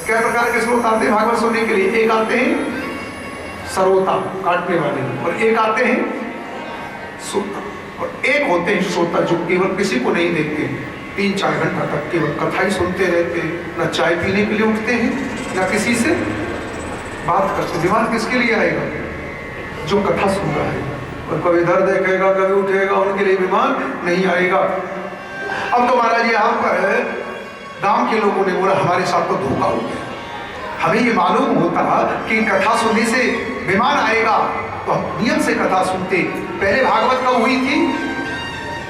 क्या प्रकार के श्रोता आते हैं भागवत सुनने के लिए? एक आते हैं सरोता काटने वाले, और एक आते हैं सोता, और एक होते हैं श्रोता जो केवल किसी को नहीं देखते, 3-4 घंटा तक केवल कथा ही सुनते रहते, ना चाय पीने के लिए उठते हैं, ना किसी से बात करते। दिमाग किसके लिए आएगा? जो कथा सुन रहा है। और कभी इधर देखेगा कभी उठेगा, उनके लिए विमान नहीं आएगा। अब तो महाराज यहाँ पर गांव के लोगों ने बोला हमारे साथ तो धोखा हो गया, हमें ये मालूम होता कि कथा सुनने से विमान आएगा तो हम नियम से कथा सुनते। पहले भागवत कब हुई थी?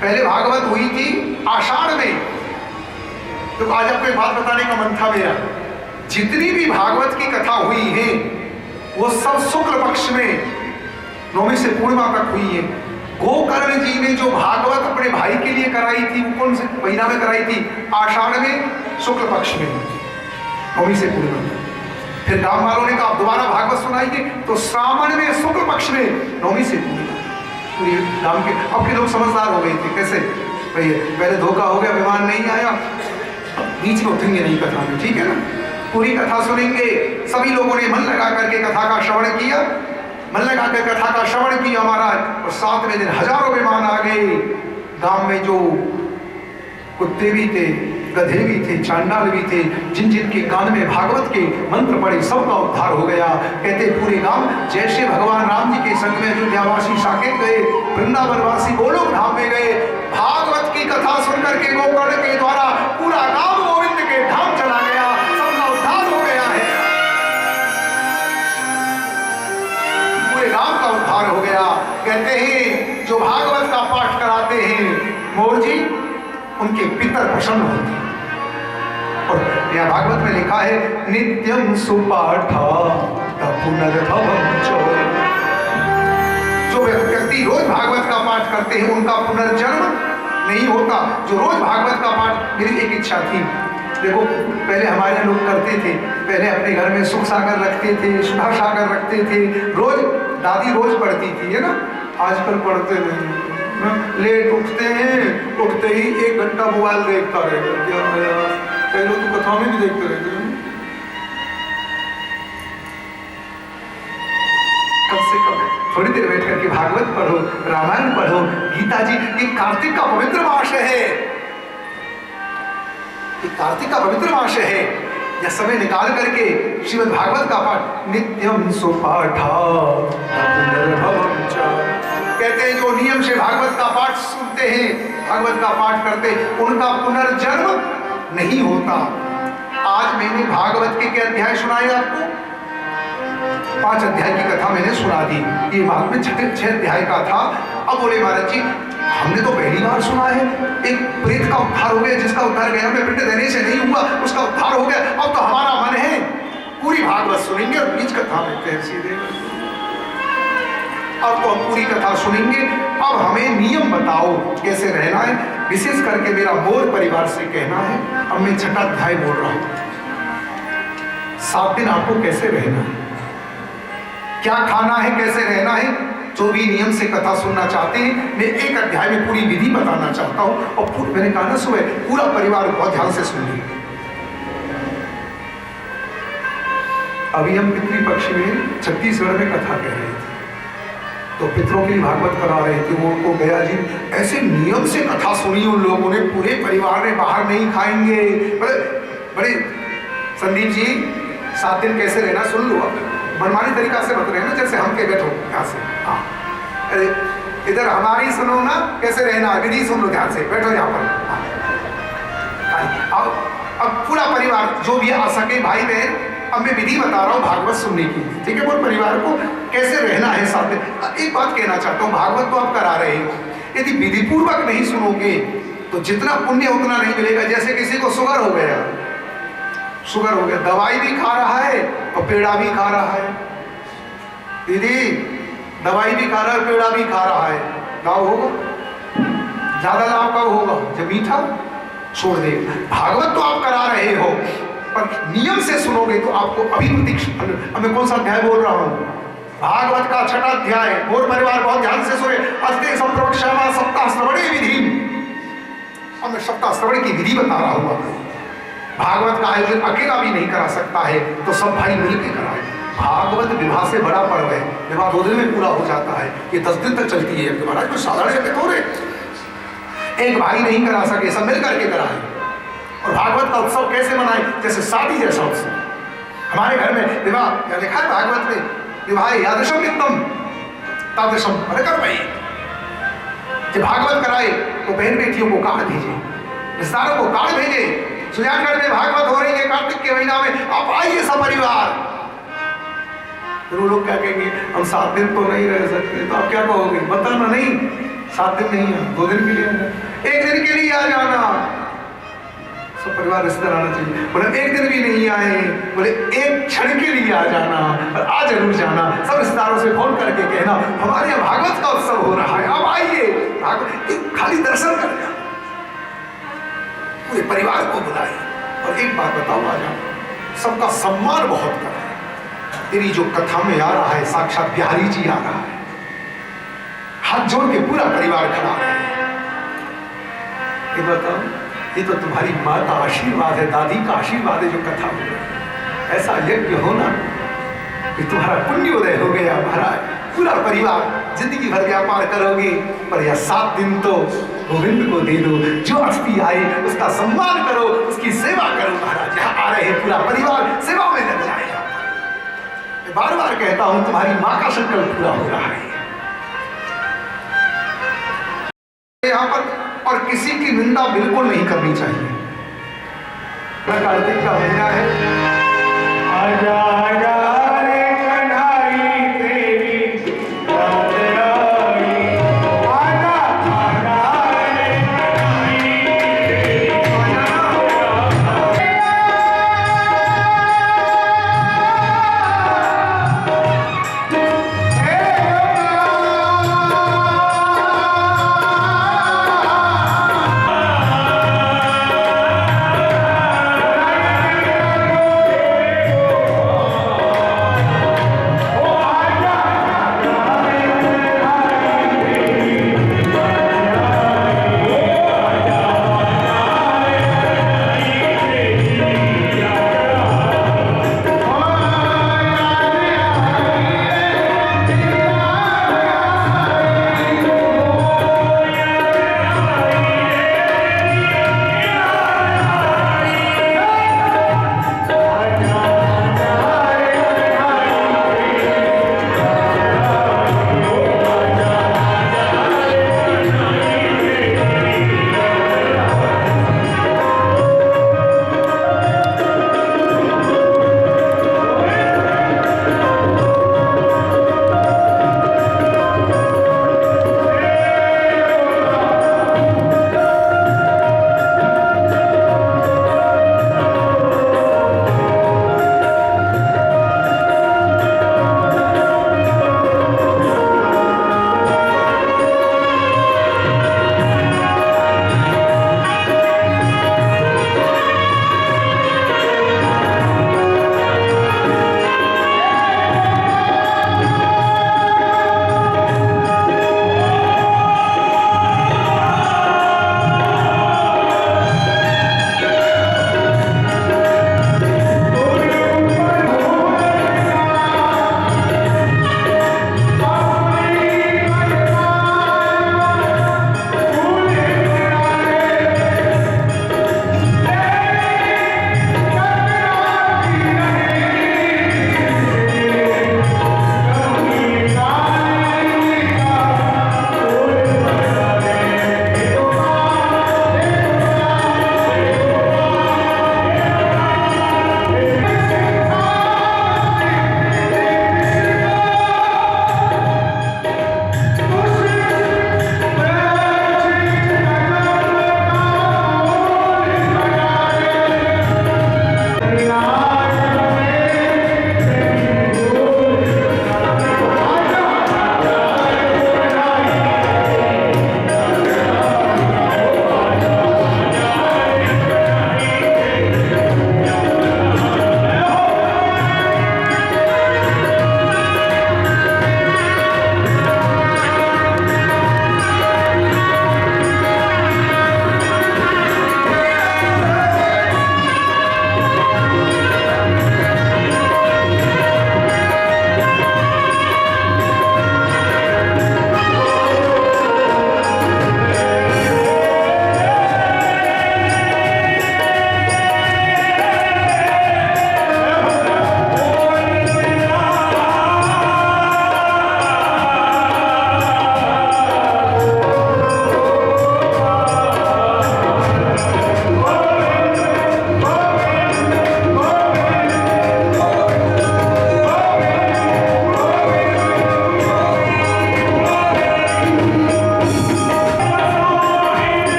पहले भागवत हुई थी आषाढ़ में। तो आज आपको एक बात बताने का मन था मेरा, जितनी भी भागवत की कथा हुई है वो सब शुक्ल पक्ष में नौमी से पूर्णिमा तक हुई है। गोकर्ण जी ने जो भागवत अपने भाई के लिए कराई थी वो कौन से महीना में कराई थी? आषाढ़ में, शुक्ल पक्ष में, नौमी से पूर्णिमा। फिर गांव वालों ने कहा आप दोबारा भागवत सुनाइए, तो श्रावण में शुक्ल पक्ष में, नौमी से पूर्णिमा। पूरी गांव के अब के लोग समझदार हो गए थे। कैसे भैया, पहले धोखा हो गया, विमान नहीं आया, बीच में उठेंगे नहीं कथा में, ठीक है ना, पूरी कथा सुनेंगे। सभी लोगों ने मन लगा करके कथा का श्रवण किया, मन लगा कर कथा का श्रवण किया महाराज। और 7वें दिन हजारों विमान आ गए। गांव में जो कुत्ते भी थे, गधे भी थे, चांडाल भी थे, जिन जिन के कान में भागवत के मंत्र पड़े सबका उद्धार हो गया। कहते पूरे गांव जैसे भगवान राम जी के संग में अयोध्यावासी साकेत गए, वृंदावनवासी गोलोक धाम में गए, भागवत की कथा सुनकर के गोकर्ण के द्वारा पूरा गांव गोविंद के धाम चला गया, सबका उद्धार हो गया है, पूरे गांव का उद्धार हो गया। कहते हैं जो भागवत का पाठ कराते हैं मोर जी, उनके पितर प्रसन्न होते हैं। और यह भागवत में लिखा है नित्यम सुपाठा पुनर्भवम् च। जो व्यक्ति रोज भागवत का पाठ करते हैं उनका पुनर्जन्म नहीं होता। जो रोज भागवत का पाठ, मेरी एक इच्छा थी, देखो पहले हमारे लोग करते थे, पहले अपने घर में सुख सागर रखते थे, सुधा सागर रखते थे, रोज दादी रोज पढ़ती थी, है ना, आजकल पढ़ते नहीं। लेट उठते हैं, उठते ही 1 घंटा मोबाइल देखता रहेगा। पहले तो कथा में भी देखते रहते हैं। कम से कम थोड़ी देर बैठ करके भागवत पढ़ो, रामायण पढ़ो, गीता जी। ये कार्तिक का पवित्र मास है, ये कार्तिक का पवित्र मास है। यह समय निकाल करके श्रीमद् भागवत का पाठ, नित्यम सुपाठा पुनर्भवम् च। कहते हैं जो नियम से भागवत का पाठ सुनते हैं, भागवत का पाठ करते, उनका पुनर्जन्म नहीं होता। आज मैंने भागवत के क्या अध्याय सुनाए आपको? 5 अध्याय की कथा मैंने सुना दी। ये बाद में 6 अध्याय का था। अब बोले महाराज जी हमने तो पहली बार सुना है, एक प्रेत का उद्धार हो गया, जिसका उद्धार गया में पिंड देने से नहीं हुआ उसका उद्धार हो गया। अब तो हमारा मन है पूरी भागवत सुनेंगे और बीच कथा में सीधे। अब तो हम पूरी कथा सुनेंगे। अब हमें नियम बताओ कैसे रहना है। विशेष करके मेरा मोर परिवार से कहना है, अब मैं 6वां अध्याय बोल रहा हूं। 7 दिन आपको कैसे रहना है, क्या खाना है, कैसे रहना है। जो भी नियम से कथा सुनना चाहते हैं, मैं 1 अध्याय में पूरी विधि बताना चाहता हूं। और मैंने कहा ना सुबह, पूरा परिवार बहुत ध्यान से सुनिए। अभी हम पितृपक्ष में छत्तीसगढ़ में कथा कह रहे थे, तो पितरों के लिए भागवत करा रहे थे। वो गया जी ऐसे नियम से कथा सुनी उन लोगों ने, पूरे परिवार ने बाहर नहीं खाएंगे। बड़े संदीप जी 7 दिन कैसे रहना सुन लो, मनमानी तरीका से मत रहना, जैसे हम के बैठो यहाँ से। हाँ अरे इधर हमारी सुनो ना, कैसे रहना विधि सुन लो, ध्यान से बैठो यहाँ पर। अब पूरा परिवार जो भी आ सके, भाई बहन, अब मैं विधि बता रहा हूँ भागवत सुनने की, ठीक है। पूरे परिवार को कैसे रहना है साथ में। एक बात कहना चाहता हूँ, भागवत तो आप करा रहे हो, यदि विधि पूर्वक नहीं सुनोगे तो जितना पुण्य उतना नहीं मिलेगा। जैसे किसी को शुगर हो गया, शुगर हो गया, दवाई भी खा रहा है और पेड़ा भी खा रहा है। दीदी दवाई भी खा रहा है, पेड़ा भी खा रहा है, लाभ होगा? ज्यादा लाभ कब होगा? जब मीठा छोड़ दे। भागवत तो आप करा रहे हो, पर नियम से सुनोगे तो आपको अभी अब मैं कौन सा अध्याय बोल रहा हूँ? भागवत का 6वां अध्याय। मोर परिवार बहुत ध्यान से सुने। अस्ते संप्रक्षामा सप्ताह श्रवणे विधि। अब मैं सप्ताह श्रवण की विधि बता रहा हूँ। भागवत का आयोजन अकेला भी नहीं करा सकता है, तो सब भाई मिलकर कराए। भागवत विवाह से बड़ा पर्व है, विवाह 2 दिन में पूरा हो जाता है, ये 10 दिन तक चलती है। महाराज कोई साधारण थोड़े, एक भाई नहीं करा सके, सब मिल करके कराए। और भागवत का उत्सव कैसे मनाए? जैसे शादी जैसा उत्सव। हमारे घर में विवाह क्या लिखा है भागवत में? विवाह यादृशम नित्यम तादृशम परकर्मयि। जब भागवत कराए तो बहन बेटियों को कार्ड भेजे, रिश्तेदारों को कार्ड भेजे, सुजानगढ़ में भागवत हो रही है कार्तिक के महीना में, आप आइए सब परिवार। फिर वो लोग क्या कहेंगे, हम 7 दिन तो नहीं रह सकते, तो आप क्या कहोगे, बताना नहीं 7 दिन नहीं है, 2 दिन के लिए आना, 1 दिन के लिए आ जाना। सब परिवार रिश्तेदार आना चाहिए। बोले 1 दिन भी नहीं आए, बोले 1 क्षण के लिए आ जाना, और आ जरूर जाना। सब रिश्तेदारों से फोन करके कहना हमारे यहाँ भागवत का उत्सव हो रहा है, आप आइए, भागवत खाली दर्शन कर जाना, पूरे परिवार को बुलाए। और एक बात बताओ राजा, सबका सम्मान बहुत कर रहे हैं। तेरी जो कथा में आ रहा है साक्षात बिहारी जी आ रहा है, हाथ जोड़ के पूरा परिवार खड़ा है। ये बताओ, ये तो तुम्हारी माँ का आशीर्वाद है, दादी का आशीर्वाद है जो कथा हो रही है। ऐसा यज्ञ होना कि तुम्हारा पुण्योदय हो गया महाराज। पूरा परिवार जिंदगी भर व्यापार करोगे, पर यह 7 दिन तो गोविंद को दे दो। जो अतिथि आए उसका सम्मान करो, उसकी सेवा करो महाराज। यहाँ आ रहे हैं पूरा परिवार, सेवा में लग जाएगा। मैं बार बार कहता हूं तुम्हारी माँ का संकल्प पूरा हो रहा है यहाँ पर। और किसी की निंदा बिल्कुल नहीं करनी चाहिए। कार्तिक का महीना है, आजा आजा